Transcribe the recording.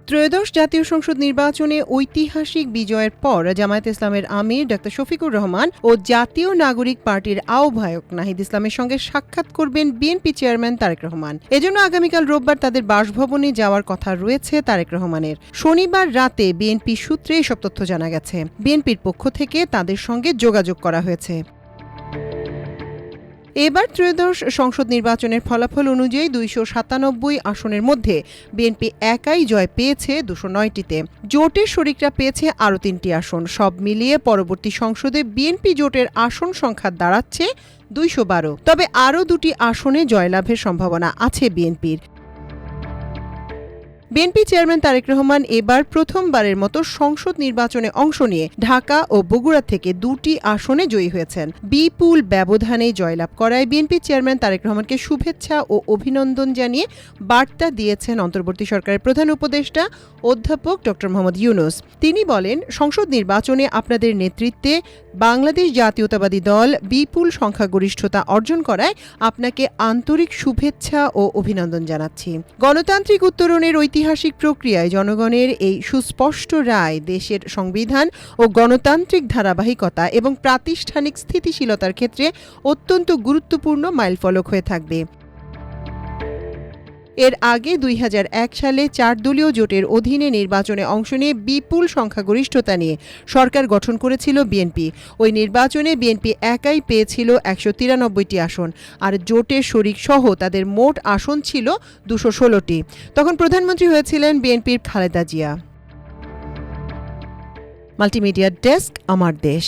ত্রয়োদশ জাতীয় সংসদ নির্বাচনে ঐতিহাসিক বিজয়ের পর জামায়াতে ইসলামের আমির ডক্টর শফিকুর রহমান ও জাতীয় নাগরিক পার্টির আহ্বায়ক নাহিদ ইসলামের সঙ্গে সাক্ষাৎ করবেন বিএনপি চেয়ারম্যান তারেক রহমান। এজন্য আগামীকাল রোববার তাদের বাসভবনে যাওয়ার কথা রয়েছে তারেক রহমানের। শনিবার রাতে বিএনপি সূত্রে এসব তথ্য জানা গেছে। বিএনপির পক্ষ থেকে তাদের সঙ্গে যোগাযোগ করা হয়েছে। এবার ত্রয়োদশ সংসদ নির্বাচনের ফলাফল অনুযায়ী ২৯৭ আসনের মধ্যে বিএনপি একাই জয় পেয়েছে ২০৯টিতে। জোটের শরিকরা পেয়েছে আরও ৩টি আসন। সব মিলিয়ে পরবর্তী সংসদে বিএনপি জোটের আসন সংখ্যা দাঁড়াচ্ছে ২১২। তবে আরও ২টি আসনে জয়লাভের সম্ভাবনা আছে বিএনপির। বিএনপি চেয়ারম্যান তারেক রহমান এবার প্রথমবারের মতো সংসদ নির্বাচনে অংশ নিয়ে ঢাকা ও বগুড়া থেকে 2টি আসনে জয়ী হয়েছেন। বিপুল ব্যবধানে জয়লাভ করায় বিএনপি চেয়ারম্যান তারেক রহমানকে শুভেচ্ছা ও অভিনন্দন জানিয়ে বার্তা দিয়েছেন অন্তর্বর্তী সরকারের প্রধান উপদেষ্টা অধ্যাপক ড. মোহাম্মদ ইউনূস। তিনি বলেন, সংসদ নির্বাচনে আপনাদের নেতৃত্বে বাংলাদেশ জাতীয়তাবাদী দল বিপুল সংখ্যাগরিষ্ঠতা অর্জন করায় আপনাকে আন্তরিক শুভেচ্ছা ও অভিনন্দন জানাচ্ছি। গণতান্ত্রিক উত্তরণের ঐতিহাসিক প্রক্রিয়ায় জনগণের এই সুস্পষ্ট রায় দেশের সংবিধান ও গণতান্ত্রিক ধারাবাহিকতা এবং প্রাতিষ্ঠানিক স্থিতিশীলতার ক্ষেত্রে অত্যন্ত গুরুত্বপূর্ণ মাইলফলক হয়ে থাকবে। এর আগে ২০০১ সালে 4 দলীয় জোটের অধীনে নির্বাচনে অংশ নিয়ে বিপুল সংখ্যাগরিষ্ঠতা নিয়ে সরকার গঠন করেছিল বিএনপি। ওই নির্বাচনে বিএনপি একাই পেয়েছিল ১৯৩টি আসন, আর জোটের শরিক সহ তাদের মোট আসন ছিল ২১৬টি। তখন প্রধানমন্ত্রী হয়েছিলেন বিএনপির খালেদা জিয়া। মাল্টিমিডিয়া ডেস্ক, আমার দেশ।